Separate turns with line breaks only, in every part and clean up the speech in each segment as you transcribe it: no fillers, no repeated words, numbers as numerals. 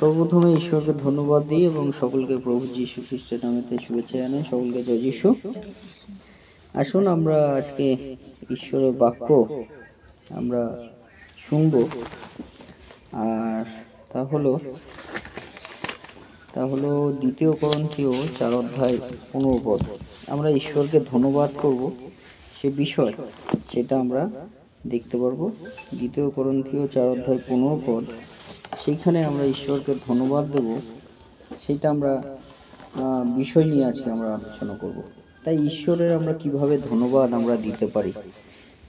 সর্বপ্রথমে ঈশ্বরকে ধন্যবাদ দিই এবং সকলকে প্রভু যীশু খ্রিস্টের নামেতে শুভেচ্ছা জানাই। সকলকে জয় যীশু। আসুন আমরা আজকে ঈশ্বরের বাক্য আমরা শুনব, আর তা হলো 2 করন্থীয় 4 অধ্যায় 15 পদ। আমরা ঈশ্বরকে ধন্যবাদ করব, সে বিষয় সেটা আমরা দেখতে পারবো। 2 করন্থীয় 4 অধ্যায় 15 পদ, সেইখানে আমরা ঈশ্বরকে ধন্যবাদ দেব, সেটা আমরা বিষয় নিয়ে আজকে আমরা আলোচনা করব। তাই ঈশ্বরের আমরা কিভাবে ধন্যবাদ আমরা দিতে পারি,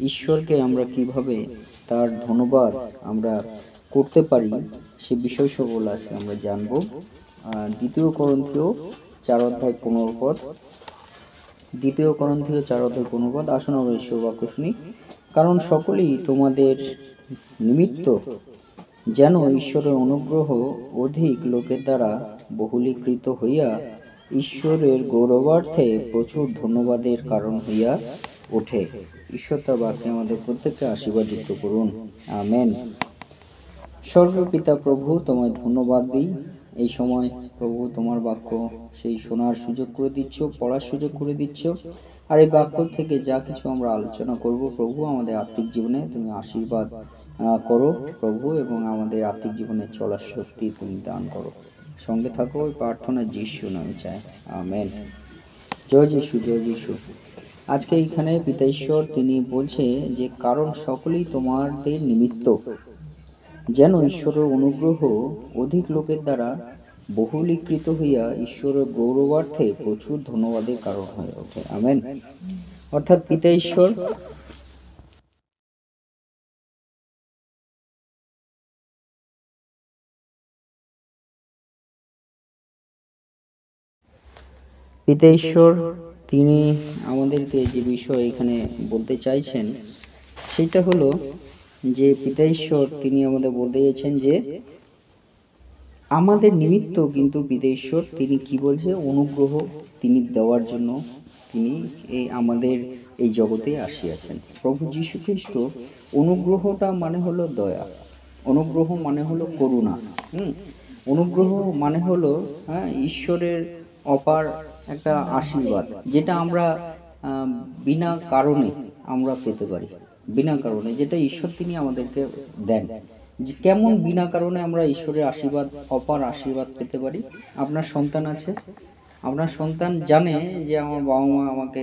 ঈশ্বরকে আমরা কিভাবে তার ধন্যবাদ আমরা করতে পারি, সে বিষয় সকল আজকে আমরা জানবো। 2 করন্থীয় 4 অধ্যায় 15 পদ, 2 করন্থীয় 4 অধ্যায় 15 পদ। আসুন আমরা ঈশ্বর বাক্য শুনি। কারণ সকলেই তোমাদের নিমিত্ত যেন ঈশ্বরের অনুগ্রহ অধিক লোকের দ্বারা বহুলীকৃত হইয়া ঈশ্বরের গৌরবার্থে প্রচুর ধন্যবাদের কারণ হইয়া ওঠে। ঈশ্বর তার বাক্যে আমাদের প্রত্যেককে আশীর্বাদিত করুন, আমেন। স্বর্গপিতা প্রভু, তোমায় ধন্যবাদ দিই। এই সময় প্রভু তোমার বাক্য সেই শোনার সুযোগ করে দিচ্ছ, পড়ার সুযোগ করে দিচ্ছ, আর এই বাক্য থেকে যা কিছু আমরা আলোচনা করব প্রভু, আমাদের আত্মিক জীবনে তুমি আশীর্বাদ করো প্রভু, এবং আমাদের আত্মিক জীবনে চলার শক্তি তুমি দান করো। সঙ্গে থাকো, ওই প্রার্থনা যিশু নামে চাই, আমেন। জয় যিশু, জয় যিশু। আজকে এখানে পিতা ঈশ্বর তিনি বলছে যে কারণ সকলেই তোমাদের নিমিত্ত যেন ঈশ্বরের অনুগ্রহ অধিক লোকের দ্বারা বহুলীকৃত হইয়া ঈশ্বরের গৌরবার্থে প্রচুর ধন্যবাদের কারণ হয়ে ওঠে, আমেন। অর্থাৎ পিতা ঈশ্বর তিনি আমাদেরকে যে বিষয় এখানে বলতে চাইছেন সেটা হলো যে পিতা ঈশ্বর তিনি আমাদের বলতে চাইছেন যে আমাদের নিমিত্ত কিন্তু পিতা ঈশ্বর তিনি কি বলছে, অনুগ্রহ তিনি দেওয়ার জন্য তিনি আমাদের এই জগতে আসিয়াছেন। প্রভু যীশু খ্রিস্ট, অনুগ্রহটা মানে হলো দয়া, অনুগ্রহ মানে হলো করুণা, অনুগ্রহ মানে হলো ঈশ্বরের অপার একটা আশীর্বাদ, যেটা আমরা বিনা কারণে আমরা পেতে পারি, বিনা কারণে যেটা ঈশ্বর তিনি আমাদেরকে দেন। কেমন বিনা কারণে আমরা ঈশ্বরের আশীর্বাদ, অপার আশীর্বাদ পেতে পারি? আপনার সন্তান আছে, আপনার সন্তান জানে যে আমার বাবা মা আমাকে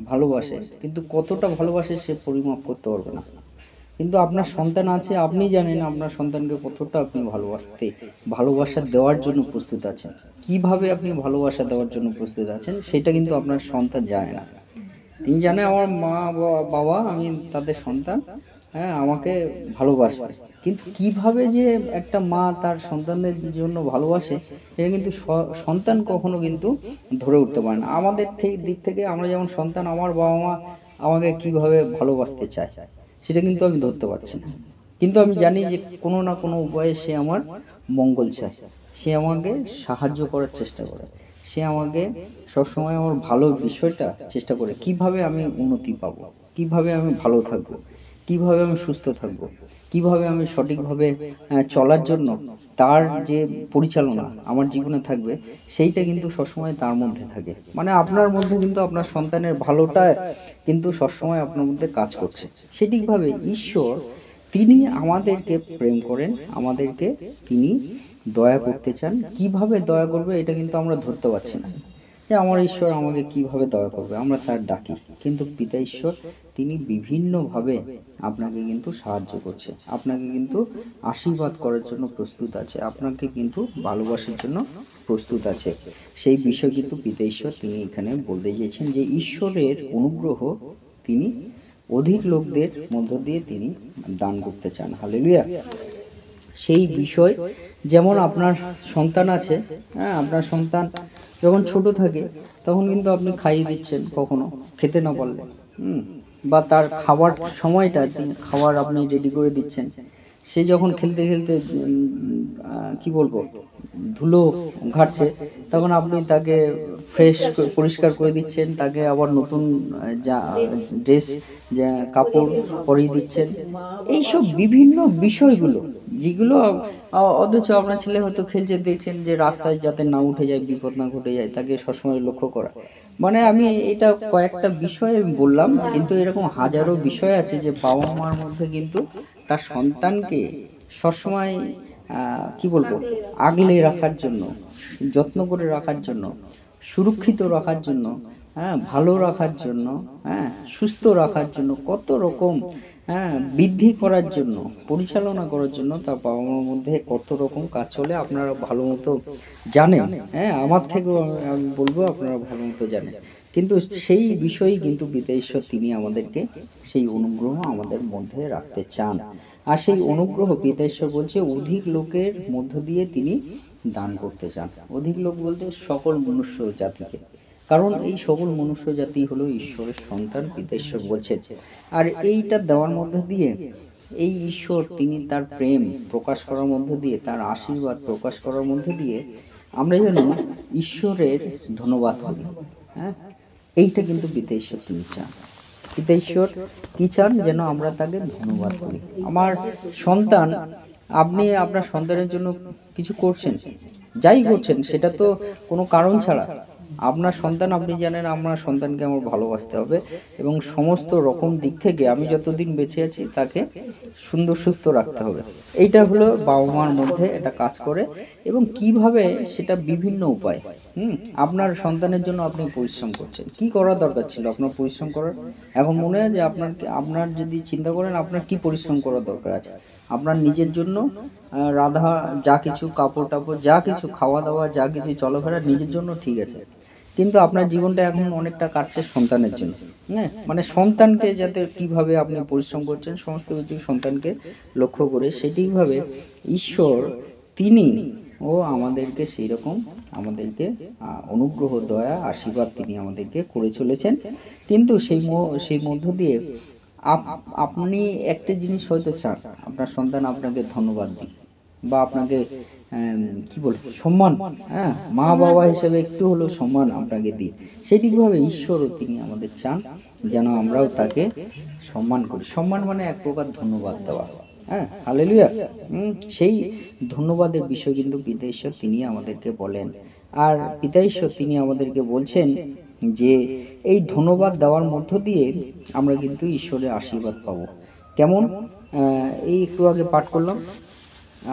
ভালোবাসে, কিন্তু কতটা ভালোবাসে সে পরিমাপ করতে পারবে না। কিন্তু আপনার সন্তান আছে, আপনি জানেন আপনার সন্তানকে কতটা আপনি ভালোবাসা দেওয়ার জন্য প্রস্তুত আছেন, কিভাবে আপনি ভালোবাসা দেওয়ার জন্য প্রস্তুত আছেন, সেটা কিন্তু আপনার সন্তান জানে না। তিনি জানে আমার মা বাবা, আমি তাদের সন্তান, আমাকে ভালোবাসবে, কিন্তু কিভাবে যে একটা মা তার সন্তানদের জন্য ভালোবাসে এটা কিন্তু সন্তান কখনো কিন্তু ধরে উঠতে পারে না। আমাদের দিক থেকে আমরা যেমন সন্তান, আমার বাবা মা আমাকে কিভাবে ভালোবাসতে চায় সেটা কিন্তু আমি ধরতে পারছি না, কিন্তু আমি জানি যে কোনো না কোনো উপায়ে সে আমার মঙ্গল চায়, সে আমাকে সাহায্য করার চেষ্টা করে, সে আমাকে সবসময় আমার ভালো বিষয়টা চেষ্টা করে, কিভাবে আমি উন্নতি পাবো, কিভাবে আমি ভালো থাকবো, কিভাবে আমি সুস্থ থাকবো, কিভাবে আমি সঠিকভাবে চলার জন্য তার যে পরিচালনা আমার জীবনে থাকবে, সেইটা কিন্তু সবসময় তার মধ্যে থাকে। মানে আপনার মধ্যে কিন্তু আপনার সন্তানের ভালোটা কিন্তু সবসময় আপনার মধ্যে কাজ করছে। সঠিকভাবে ঈশ্বর তিনি আমাদেরকে প্রেম করেন, আমাদেরকে তিনি দয়া করতে চান। কিভাবে দয়া করবে এটা কিন্তু আমরা ধরতে পারছি না, যে আমার ঈশ্বর আমাকে কিভাবে দয়া করবে, আমরা তার ডাকি, কিন্তু পিতা ঈশ্বর তিনি বিভিন্নভাবে আপনাকে কিন্তু সাহায্য করছে, আপনাকে কিন্তু আশীর্বাদ করার জন্য প্রস্তুত আছে, আপনাকে কিন্তু ভালোবাসার জন্য প্রস্তুত আছে। সেই বিষয় কিন্তু পিতা ঈশ্বর তিনি এখানে বলতে চেয়েছেন যে ঈশ্বরের অনুগ্রহ তিনি অধিক লোকদের মধ্য দিয়ে তিনি দান করতে চান, হালেলুয়া। সেই বিষয় যেমন আপনার সন্তান আছে, আপনার সন্তান যখন ছোট থাকে তখন কিন্তু আপনি খাইয়ে দিচ্ছেন, কখনো খেতে না পারলে, বা তার খাবার সময়টা খাবার আপনি রেডি করে দিচ্ছেন, সে যখন খেলতে খেলতে কি বলবো ধুলো ঘাটছে, তখন আপনি তাকে ফ্রেশ পরিষ্কার করে দিচ্ছেন, তাকে আবার নতুন ড্রেস কাপড় পরিয়ে দিচ্ছেন। এইসব বিভিন্ন বিষয়গুলো যেগুলো অথচ আপনার ছেলে হয়তো খেলছে, দেখছেন যে রাস্তায় যাতে না উঠে যায়, বিপদ না ঘটে যায়, তাকে সবসময় লক্ষ্য করা। মানে আমি এটা কয়েকটা বিষয় বললাম, কিন্তু এরকম হাজারো বিষয় আছে যে বাবা মার মধ্যে কিন্তু তার সন্তানকে সবসময় কি বলবো, আগলে রাখার জন্য, যত্ন করে রাখার জন্য, সুরক্ষিত রাখার জন্য, হ্যাঁ, ভালো রাখার জন্য, হ্যাঁ, সুস্থ রাখার জন্য, কত রকম, হ্যাঁ, বৃদ্ধি করার জন্য, পরিচালনা করার জন্য তার বাবা মার মধ্যে কত রকম কাজ চলে আপনারা ভালো মতো জানেন। হ্যাঁ, আমার থেকেও আমি বলবো আপনারা ভালো মতো জানেন। কিন্তু সেই বিষয়ই কিন্তু পিতা ঈশ্বর তিনি আমাদেরকে সেই অনুগ্রহ আমাদের মধ্যে রাখতে চান। আর সেই অনুগ্রহ পিতা ঈশ্বর বলছে অধিক লোকের মধ্য দিয়ে তিনি দান করতে চান। অধিক লোক বলতে সকল মনুষ্য জাতিকে, কারণ এই সকল মনুষ্য জাতি হলো ঈশ্বরের সন্তান, পিতা ঈশ্বর বলছেন। আর এইটা দেওয়ার মধ্যে দিয়ে এই ঈশ্বর তিনি তার প্রেম প্রকাশ করার মধ্যে দিয়ে, তার আশীর্বাদ প্রকাশ করার মধ্যে দিয়ে আমরা যেন ঈশ্বরের ধন্যবাদ করি। হ্যাঁ, এইটা কিন্তু পিতা ঈশ্বর তিনি চান। পিতা ঈশ্বর কি চান? যেন আমরা তাকে ধন্যবাদ করি। আমার সন্তান, আপনি আপনার সন্তানের জন্য কিছু করছেন, যাই করছেন সেটা তো কোনো কারণ ছাড়া। আপনার সন্তান, আপনি জানেন আপনার সন্তানকে আমার ভালোবাসতে হবে এবং সমস্ত রকম দিক থেকে আমি যতদিন বেঁচে আছি তাকে সুন্দর সুস্থ রাখতে হবে। এইটা হলো বাবা মার মধ্যে এটা কাজ করে। এবং কিভাবে সেটা বিভিন্ন উপায়। আপনার সন্তানের জন্য আপনি পরিশ্রম করছেন, কি করার দরকার ছিল আপনার পরিশ্রম করার? এখন মনে হয় যে আপনার যদি চিন্তা করেন আপনার কি পরিশ্রম করার দরকার আছে, আপনার নিজের জন্য রাধা যা কিছু, কাপড় টাপড় যা কিছু, খাওয়া দাওয়া যা কিছু, চলাফেরা নিজের জন্য ঠিক আছে, কিন্তু আপনার জীবনটা এখন অনেকটা কাটছে সন্তানের জন্য। হ্যাঁ, মানে সন্তানকে যাতে কিভাবে আপনি পরিশ্রম করছেন সমস্ত কিছু সন্তানকে লক্ষ্য করে, সেটিভাবে ঈশ্বর তিনি ও আমাদেরকে সেই রকম আমাদেরকে অনুগ্রহ, দয়া, আশীর্বাদ তিনি আমাদেরকে করে চলেছেন। কিন্তু সেই মধ্য দিয়ে আপনি একটা জিনিস হয়তো চান, আপনার সন্তান আপনাকে ধন্যবাদ দিই বা আপনাকে কি বলে সম্মান, হ্যাঁ, মা বাবা হিসেবে একটু হলেও সম্মান আপনাকে দিই। সেটিভাবে ঈশ্বরও তিনি আমাদের চান যেন আমরাও তাকে সম্মান করি। সম্মান মানে এক প্রকার ধন্যবাদ দেওয়া। হ্যাঁ, হালেলুয়া। সেই ধন্যবাদের বিষয় কিন্তু পিতা ঈশ্বর তিনি আমাদেরকে বলেন। আর পিতা ঈশ্বর তিনি আমাদেরকে বলছেন যে এই ধন্যবাদ দেওয়ার মধ্য দিয়ে আমরা কিন্তু ঈশ্বরের আশীর্বাদ পাবো। কেমন? এই একটু আগে পাঠ করলাম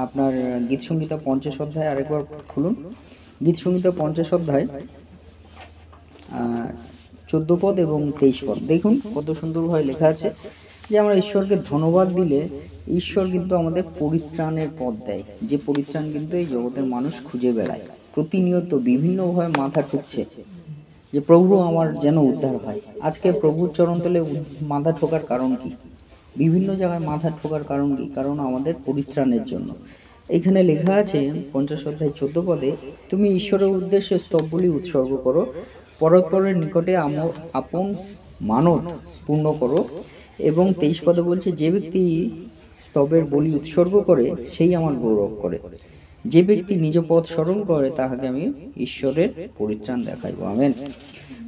আপনার গীত সংহিতা ৫০ অধ্যায়, আরেকবার খুলুন গীত সংহিতা ৫০ অধ্যায় ১৪ পদ এবং ২৩ পদ। দেখুন কত সুন্দরভাবে লেখা আছে যে আমরা ঈশ্বরকে ধন্যবাদ দিলে ঈশ্বর কিন্তু আমাদের পরিত্রাণের পথ দেয়, যে পরিত্রাণ কিন্তু এই জগতের মানুষ খুঁজে বেড়ায়, প্রতিনিয়ত বিভিন্নভাবে মাথা ঠুকছে যে প্রভু আমার যেন উদ্ধার হয়। আজকে প্রভুর চরণতলে মাথা ঠোকার কারণ কি? বিভিন্ন জায়গায় মাথা ঠোকার কারণ কি? কারণ আমাদের পরিত্রাণের জন্য। এখানে লেখা আছে ৫০ অধ্যায় ১৪ পদে, তুমি ঈশ্বরের উদ্দেশ্যে স্তবগুলি উৎসর্গ করো, পরস্পরের নিকটে আপন মানত পূর্ণ করো। এবং ২৩ পদে বলছে, যে ব্যক্তি স্তবের বলি উৎসর্গ করে সেই আমার গৌরব করে, যে ব্যক্তি নিজ পথ স্মরণ করে তাহাকে আমি ঈশ্বরের পরিত্রাণ দেখাইব। আমেন।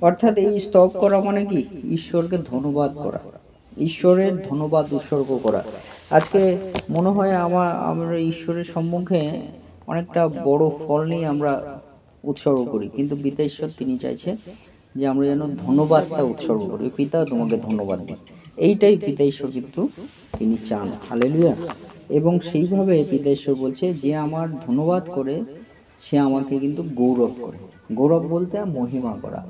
অর্থাৎ এই স্তব করা মানে কি? ঈশ্বরকে ধন্যবাদ করা, ঈশ্বরের ধন্যবাদ উৎসর্গ করা। আজকে মনে হয় আমরা ঈশ্বরের সম্মুখে অনেকটা বড় ফল নিয়ে আমরা উৎসর্গ করি, কিন্তু পিতা ঈশ্বর তিনি চাইছে যে আমরা যেন ধন্যবাদটা উৎসর্গ করি। পিতা তোমাকে ধন্যবাদ দিই, এইটাই পিতা ঈশ্বর কিন্তু তিনি চান। হালেলুয়া। এবং সেইভাবে পিতা ঈশ্বর বলছে যে আমার ধন্যবাদ করে সে আমাকে কিন্তু গৌরব করে। গৌরব বলতে মহিমা করা।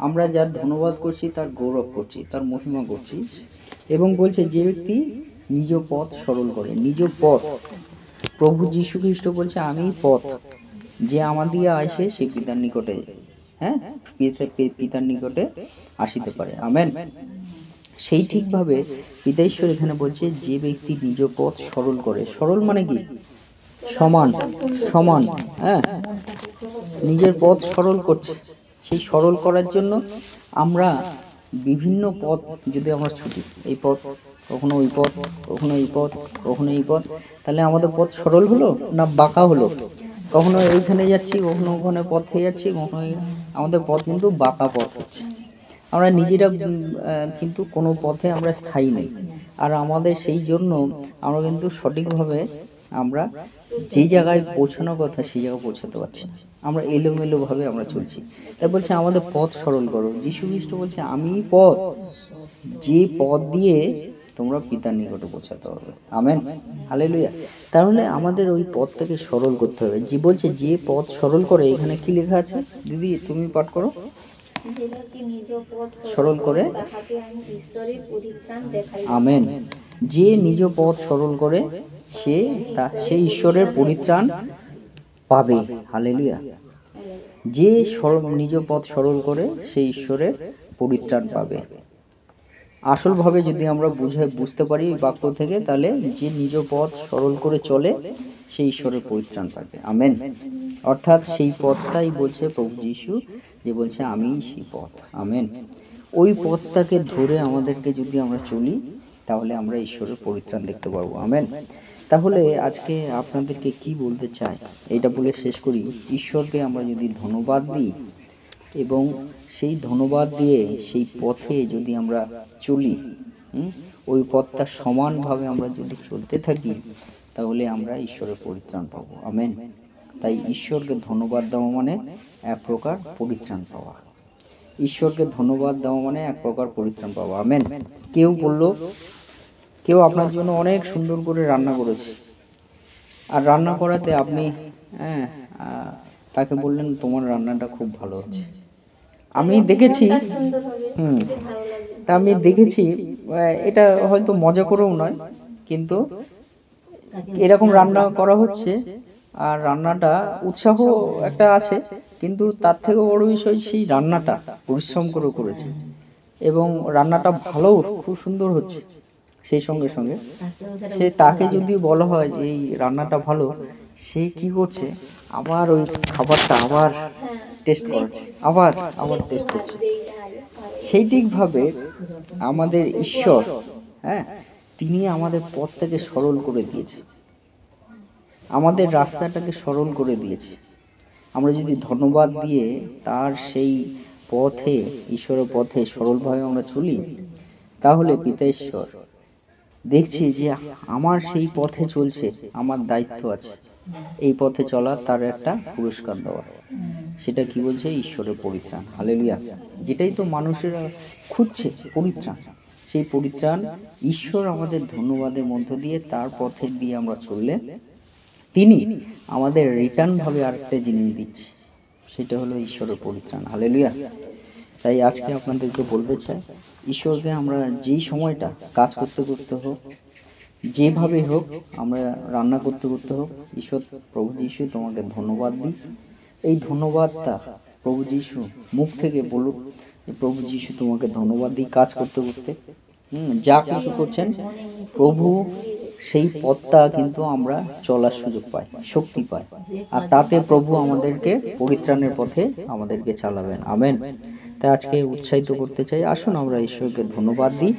আমরা যার ধন্যবাদ করছি তার গৌরব করছি, তার মহিমা করছি। এবং বলছে যে ব্যক্তি নিজ পথ সরল করে, নিজ পথ, প্রভু যীশু খ্রিস্ট বলছে আমি পথ, যে আমার দিয়ে আসে সে পিতার নিকটে, হ্যাঁ, পিতার নিকটে আসিতে পারে। আমেন। সেই ঠিকভাবে পিতা ঈশ্বর এখানে বলছে যে ব্যক্তি নিজ পথ সরল করে। সরল মানে কি? সমান, সমান। হ্যাঁ, নিজের পথ সরল করছে। সেই সরল করার জন্য আমরা বিভিন্ন পথ যদি আমরা ছুটি, এই পথ, কখনো ওই পথ, কখনো এই পথ, কখনো এই পথ, তাহলে আমাদের পথ সরল হলো না বাঁকা হলো? কখনো এইখানে যাচ্ছি, কখনো ওখানে পথে যাচ্ছি, কখনো আমাদের পথ কিন্তু বাঁকা পথ হচ্ছে। আমরা নিজেরা কিন্তু কোনো পথে আমরা স্থায়ী নেই। আর আমাদের সেই জন্য আমরা কিন্তু সঠিকভাবে আমরা যে জায়গায় পৌঁছানোর কথা সেই জায়গায় পৌঁছাতে পারছি না, আমরা এলোমেলোভাবে আমরা চলছি। তাই বলছে আমাদের পথ সরল করো। যীশু খ্রিস্ট বলছে আমি পথ, যে পথ দিয়ে তোমরা পিতার নিকটে পৌঁছাতে পারবে। Amen, hallelujah. তাহলে আমাদের ওই পথটাকে সরল করতে হবে। যে বলছে যে পথ সরল করে, এখানে কি লেখা আছে দিদি, তুমি পাঠ করো। সরল করে, আমেন। যে নিজ পথ সরল করে সে ঈশ্বরের পরিত্রাণ পাবে। হালেলুয়া। যে নিজ পথ সরল করে সে ঈশ্বরের পরিত্রাণ পাবে। আসলভাবে যদি আমরা বুঝতে পারি বাক্য থেকে, তাহলে যে নিজ পথ সরল করে চলে সে ঈশ্বরের পরিত্রাণ পাবে। আমেন। অর্থাৎ সেই পথটাই বলছে প্রভু যীশু, যে বলছে আমি সেই পথ। আমেন। ওই পথটাকে ধরে আমাদেরকে যদি আমরা চলি, তাহলে আমরা ঈশ্বরের পরিত্রাণ দেখতে পারবো। আমেন। তাহলে আজকে আপনাদেরকে কি বলতে চাই, এটা বলে শেষ করি। ঈশ্বরকে আমরা যদি ধন্যবাদ দিই এবং সেই ধন্যবাদ দিয়ে সেই পথে যদি আমরা চলি, ওই পথটা সমানভাবে আমরা যদি চলতে থাকি, তাহলে আমরা ঈশ্বরের পরিত্রাণ পাবো। আমেন। তাই ঈশ্বরকে ধন্যবাদ দেওয়া মানে এক প্রকার পরিত্রাণ পাওয়া। ঈশ্বরকে ধন্যবাদ দেওয়া মানে এক প্রকার পরিত্রাণ পাওয়া। আমেন। কেউ আপনার জন্য অনেক সুন্দর করে রান্না করেছে, আর রান্না করাতে আপনি তাকে বললেন তোমার রান্নাটা খুব ভালো হচ্ছে। আমি দেখেছি, তা আমি দেখেছি, এটা হয়তো মজা করেও নয়, কিন্তু এরকম রান্না করা হচ্ছে আর রান্নাটা উৎসাহ একটা আছে, কিন্তু তার থেকে বড় বিষয় সেই রান্নাটা পরিশ্রম করে করেছে এবং রান্নাটা ভালো, খুব সুন্দর হচ্ছে। সেই সঙ্গে সঙ্গে তাকে যদি বলা হয় যে এই রান্নাটা ভালো, সে কি করছে, আবার ওই খাবারটা আবার টেস্ট করছে, আবার টেস্ট করছে। সেই ঠিকভাবে আমাদের ঈশ্বর, তিনি আমাদের পথটাকে সরল করে দিয়েছে, আমাদের রাস্তাটাকে সরল করে দিয়েছে। আমরা যদি ধন্যবাদ দিয়ে তার সেই পথে, ঈশ্বরের পথে সরলভাবে আমরা চলি, তাহলে পিতা ঈশ্বর দেখছি যে আমার সেই পথে চলছে, আমার দায়িত্ব আছে এই পথে চলার, তার একটা পুরস্কার দেওয়ার। সেটা কি বলছে? ঈশ্বরের পরিত্রাণ। হালেলুয়া। যেটাই তো মানুষেরা খুঁজছে, পরিত্রাণ। সেই পরিত্রাণ ঈশ্বর আমাদের ধন্যবাদের মধ্য দিয়ে, তার পথে দিয়ে আমরা চললে তিনি আমাদের রিটার্ন ভাবে আরেকটা জিনিস দিচ্ছে, সেটা হলো ঈশ্বরের পরিত্রাণ। হালেলুয়া। তাই আজকে আপনাদেরকে বলতে চাই, ঈশ্বরকে আমরা যেই সময়টা কাজ করতে করতে হোক, যেভাবে হোক, আমরা রান্না করতে করতে হোক, ঈশ্বর প্রভু যীশু তোমাকে ধন্যবাদ দিই। এই ধন্যবাদটা প্রভু যীশু মুখ থেকে বলুক, প্রভু যীশু তোমাকে ধন্যবাদ দিই কাজ করতে করতে। যা কিছু করছেন প্রভু, সেই পথটা কিন্তু আমরা চলার সুযোগ পাই, শক্তি পাই, আর তাতে প্রভু আমাদেরকে পরিত্রাণের পথে আমাদেরকে চালাবেন। আমেন। তাই আজকে উৎসাহিত করতে চাই, আসুন আমরা ঈশ্বরকে ধন্যবাদ দিই।